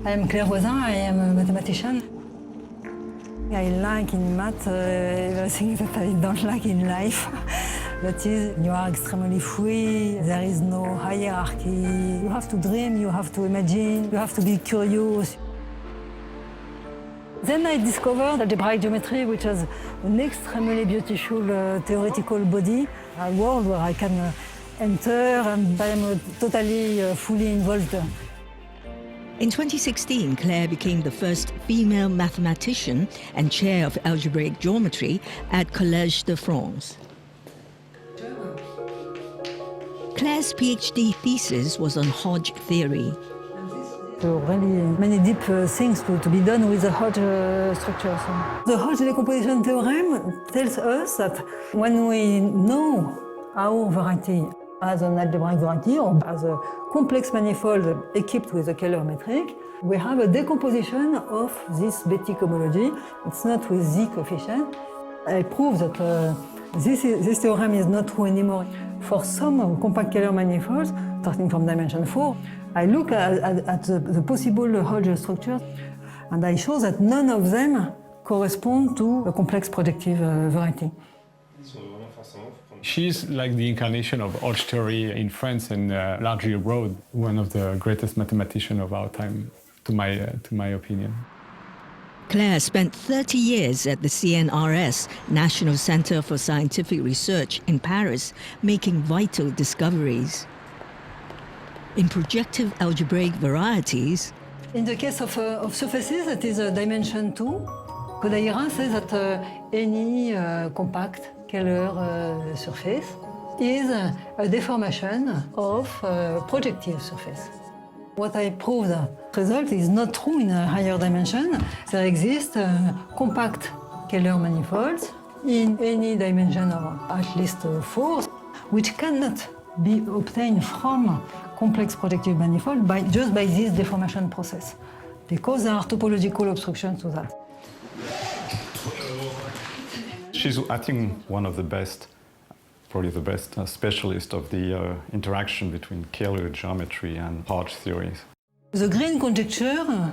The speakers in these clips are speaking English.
I'm Claire Voisin, I am a mathematician. I like in math everything that I don't like in life. That is, you are extremely free, there is no hierarchy. You have to dream, you have to imagine, you have to be curious. Then I discovered algebraic geometry, which is an extremely beautiful theoretical body, a world where I can enter and I am totally fully involved. In 2016, Claire became the first female mathematician and chair of algebraic geometry at Collège de France. Claire's PhD thesis was on Hodge theory. So really many deep things to be done with the Hodge structures. The Hodge decomposition theorem tells us that when we know our variety as an algebraic variety or as a complex manifold equipped with a Kahler metric, we have a decomposition of this Betti cohomology. It's not with Z coefficient. I prove that this theorem is not true anymore. For some compact Kahler manifolds, starting from dimension 4, I look at the possible Hodge structures and I show that none of them correspond to a complex projective variety. She's like the incarnation of Hodge theory in France and largely abroad, one of the greatest mathematicians of our time, to my opinion. Claire spent 30 years at the CNRS, National Center for Scientific Research in Paris, making vital discoveries. In projective algebraic varieties, in the case of surfaces, that is dimension 2, Kodaira says that any compact Kahler surface is a deformation of projective surface. What I proved, the result is not true in a higher dimension. There exist compact Kahler manifolds in any dimension of at least 4, which cannot be obtained from complex projective manifold just by this deformation process, because there are topological obstructions to that. She's, I think, one of the best, probably the best specialist of the interaction between Kahler geometry and Hodge theories. The green conjecture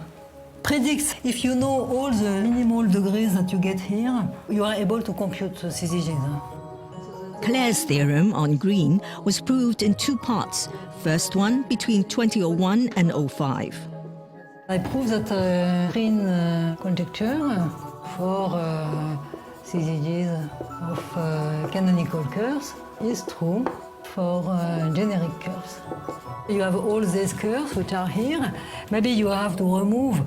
predicts if you know all the minimal degrees that you get here, you are able to compute the CZGs. Claire's theorem on green was proved in 2 parts. First one between 2001 and 05. I proved that green conjecture for CZGs of canonical curves is true for generic curves. You have all these curves which are here. Maybe you have to remove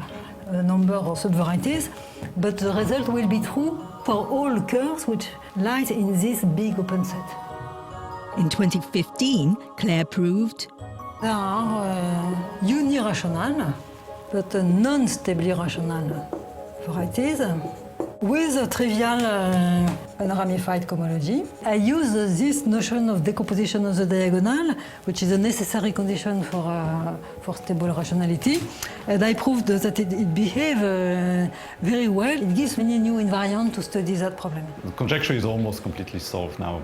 a number of subvarieties, but the result will be true for all curves which lie in this big open set. In 2015, Claire proved there are unirational but non-stably rational varieties with a trivial unramified cohomology. I use this notion of decomposition of the diagonal, which is a necessary condition for stable rationality, and I proved that it behaves very well. It gives many new invariants to study that problem. The conjecture is almost completely solved now,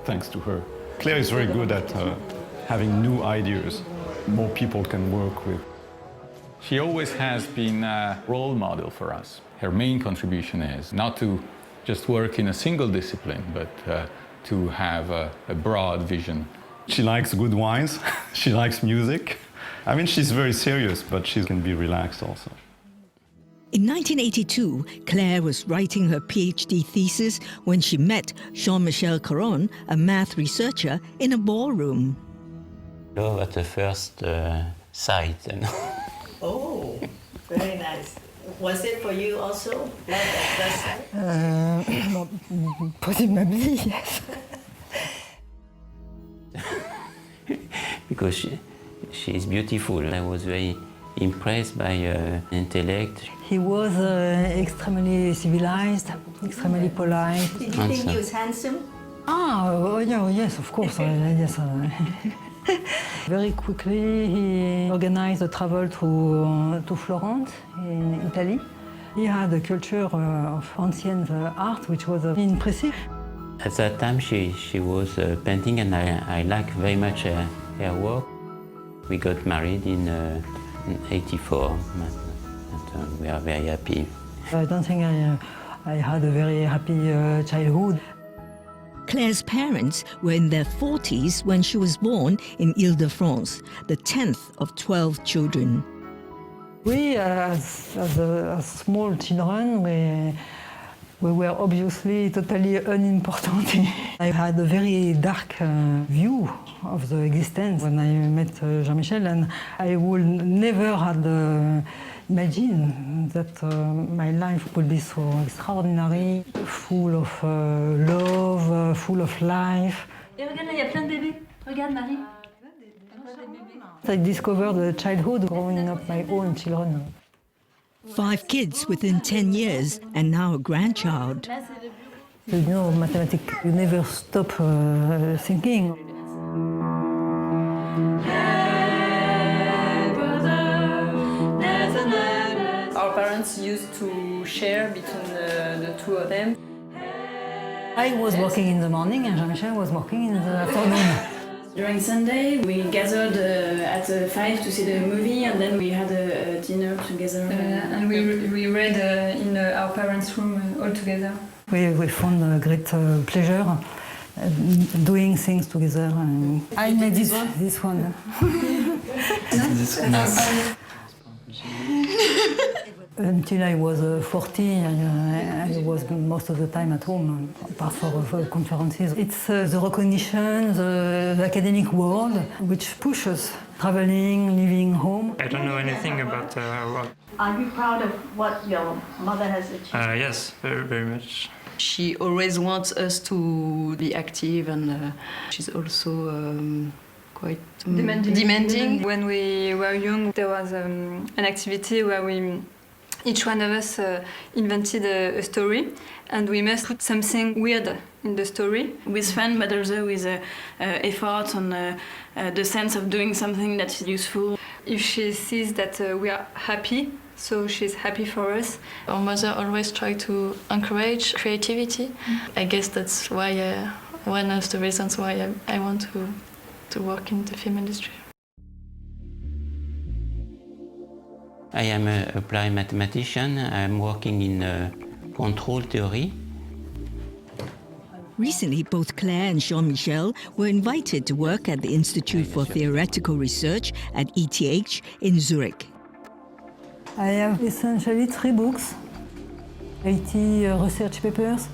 thanks to her. Claire is very good at having new ideas more people can work with. She always has been a role model for us. Her main contribution is not to just work in a single discipline, but to have a broad vision. She likes good wines, she likes music. I mean, she's very serious, but she can be relaxed also. In 1982, Claire was writing her PhD thesis when she met Jean-Michel Caron, a math researcher, in a ballroom. Love at the first sight. Oh, very nice. Was it for you also? Love at first sight? Possibly, yes. Because she is beautiful. I was very impressed by her intellect. He was extremely civilized, extremely polite. Did you think he was handsome? Yes, of course. Yes. Very quickly, he organized a travel to Florence, in Italy. He had a culture of ancient art, which was impressive. At that time, she was painting, and I liked very much her work. We got married in 84, and we are very happy. I don't think I had a very happy childhood. Claire's parents were in their 40s when she was born in Ile-de-France, the 10th of 12 children. We, as small children, we were obviously totally unimportant. I had a very dark view of the existence when I met Jean-Michel, and I would never have imagined that my life would be so extraordinary, full of love, full of life. Et regarde là, il y a plein de bébés. Regarde Marie. I discovered the childhood growing up my own children. 5 kids within 10 years and now a grandchild. You know, mathematics, you never stop thinking. Our parents used to share between the two of them. I was working in the morning and Jean-Michel was working in the afternoon. During Sunday, we gathered at 5 to see the movie, and then we had a dinner together. And we read in our parents' room all together. We found great pleasure doing things together. I made this one. Until I was 40, I was most of the time at home, apart from conferences. It's the recognition, the academic world, which pushes traveling, living home. I don't know anything about our work. Are you proud of what your mother has achieved? Yes, very, very much. She always wants us to be active, and she's also quite demanding. When we were young, there was an activity where each one of us invented a story, and we must put something weird in the story. With fun, but also with effort and the sense of doing something that's useful. If she sees that we are happy, so she's happy for us. Our mother always tried to encourage creativity. I guess that's why one of the reasons why I want to work in the film industry. I am an applied mathematician. I'm working in control theory. Recently, both Claire and Jean-Michel were invited to work at the Institute for Theoretical Research at ETH in Zurich. I have essentially 3 books, 80 research papers.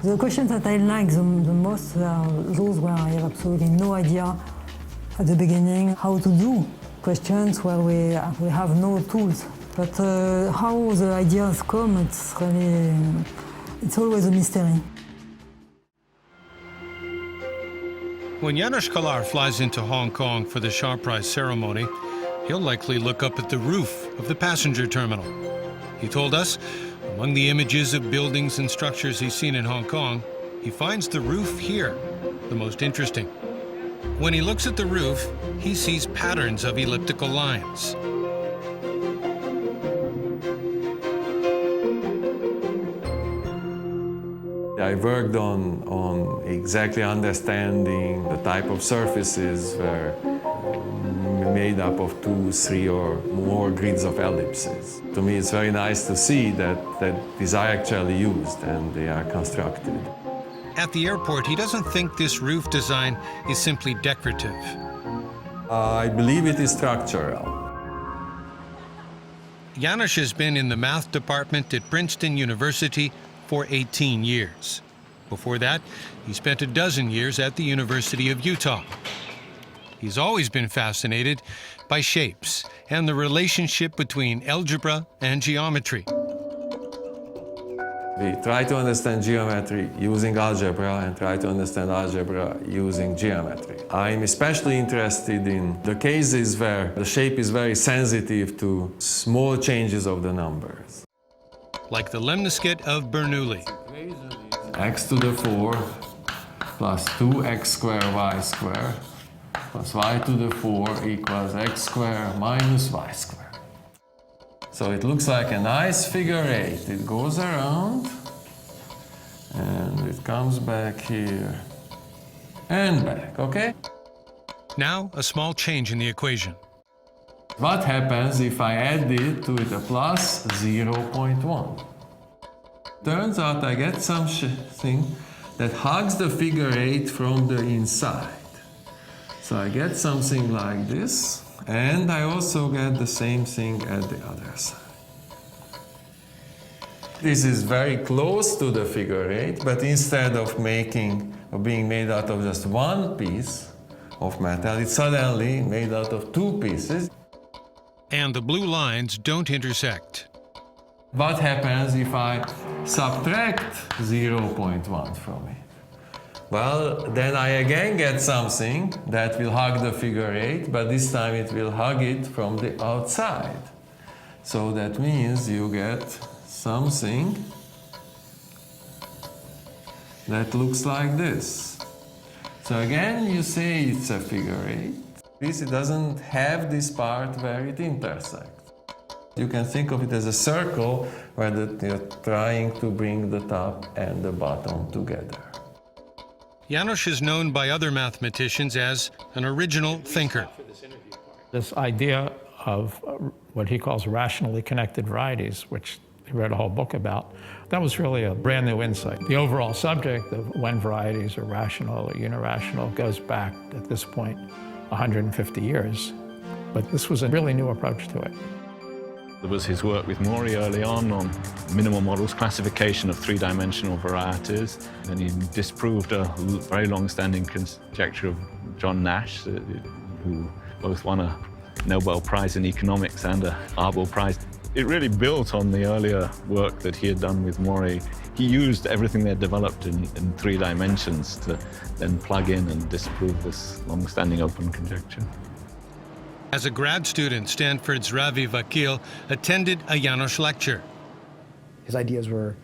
The questions that I like the most are those where I have absolutely no idea at the beginning how to do questions where we have no tools. But how the ideas come, it's always a mystery. When Janos Kahler flies into Hong Kong for the Shaw Prize ceremony, he'll likely look up at the roof of the passenger terminal. He told us, among the images of buildings and structures he's seen in Hong Kong, he finds the roof here the most interesting. When he looks at the roof, he sees patterns of elliptical lines. I worked on exactly understanding the type of surfaces were made up of 2, 3 or more grids of ellipses. To me, it's very nice to see that these are actually used and they are constructed. At the airport, he doesn't think this roof design is simply decorative. I believe it is structural. Janos has been in the math department at Princeton University for 18 years. Before that, he spent a dozen years at the University of Utah. He's always been fascinated by shapes and the relationship between algebra and geometry. We try to understand geometry using algebra and try to understand algebra using geometry. I'm especially interested in the cases where the shape is very sensitive to small changes of the numbers. Like the Lemniscate of Bernoulli. X to the 4 plus 2x squared y squared plus y to the 4 equals x squared minus y squared. So it looks like a nice figure 8. It goes around and it comes back here and back, okay? Now, a small change in the equation. What happens if I add it to it a plus 0.1? Turns out I get something that hugs the figure 8 from the inside. So I get something like this, and I also get the same thing at the other side. This is very close to the figure 8, but instead of being made out of just one piece of metal, it's suddenly made out of two pieces. And the blue lines don't intersect. What happens if I subtract 0.1 from it? Well, then I again get something that will hug the figure 8, but this time it will hug it from the outside. So that means you get something that looks like this. So again, you say it's a figure 8. It doesn't have this part where it intersects. You can think of it as a circle where you're trying to bring the top and the bottom together. János is known by other mathematicians as an original thinker. This idea of what he calls rationally connected varieties, which he wrote a whole book about, that was really a brand new insight. The overall subject of when varieties are rational or unirational goes back, at this point, 150 years. But this was a really new approach to it. There was his work with Maury early on minimal models, classification of three-dimensional varieties. And he disproved a very long-standing conjecture of John Nash, who both won a Nobel Prize in economics and a Arbel Prize. It really built on the earlier work that he had done with Maury. He used everything they'd developed in 3 dimensions to then plug in and disprove this long-standing open conjecture. As a grad student, Stanford's Ravi Vakil attended a János lecture. His ideas were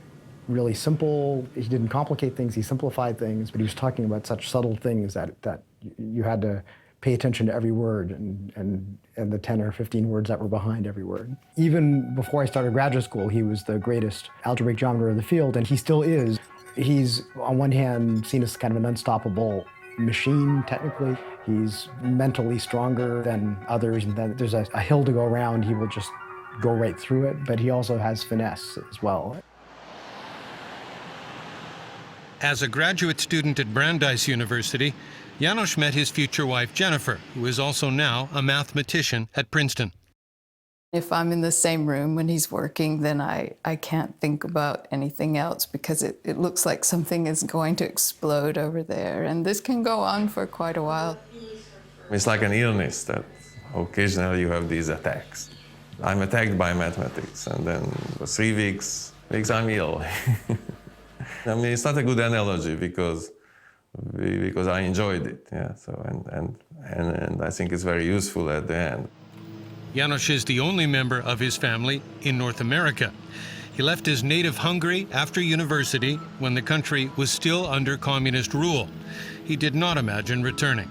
really simple. He didn't complicate things, he simplified things, but he was talking about such subtle things that you had to pay attention to every word and the 10 or 15 words that were behind every word. Even before I started graduate school, he was the greatest algebraic geometer of the field, and he still is. He's, on one hand, seen as kind of an unstoppable machine, technically. He's mentally stronger than others, and then there's a hill to go around, he will just go right through it, but he also has finesse as well. As a graduate student at Brandeis University, János met his future wife, Jennifer, who is also now a mathematician at Princeton. If I'm in the same room when he's working, then I can't think about anything else because it looks like something is going to explode over there. And this can go on for quite a while. It's like an illness that occasionally you have these attacks. I'm attacked by mathematics, and then for 3 weeks I'm ill. I mean, it's not a good analogy because I enjoyed it, yeah. So and I think it's very useful at the end. János is the only member of his family in North America. He left his native Hungary after university when the country was still under communist rule. He did not imagine returning.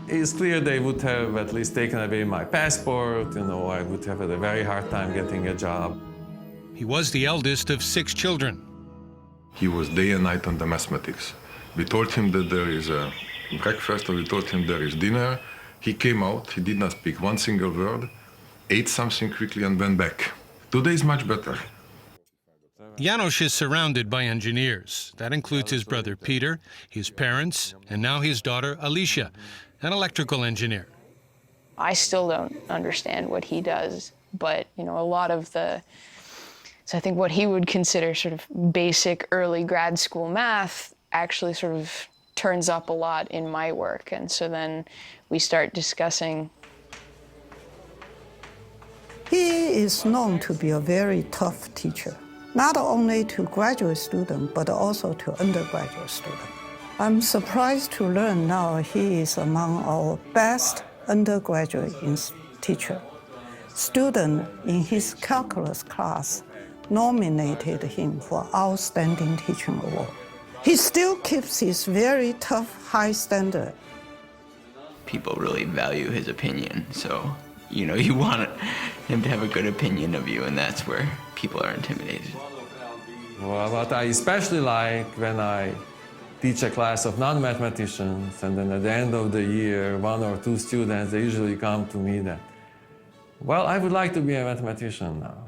It's clear they would have at least taken away my passport. You know, I would have had a very hard time getting a job. He was the eldest of 6 children. He was day and night on the mathematics. We told him that there is a breakfast, or we told him there is dinner. He came out, he did not speak one single word, ate something quickly and went back. Today is much better. János is surrounded by engineers. That includes his brother Peter, his parents, and now his daughter Alicia, an electrical engineer. I still don't understand what he does, but a lot of so I think what he would consider sort of basic early grad school math actually sort of turns up a lot in my work, and so then we start discussing. He is known to be a very tough teacher, not only to graduate students, but also to undergraduate students. I'm surprised to learn now he is among our best undergraduate teacher. Students in his calculus class nominated him for Outstanding Teaching Award. He still keeps his very tough, high standard. People really value his opinion, so, you want him to have a good opinion of you, and that's where people are intimidated. Well, what I especially like when I teach a class of non-mathematicians, and then at the end of the year, 1 or 2 students, they usually come to me that, Well, I would like to be a mathematician now.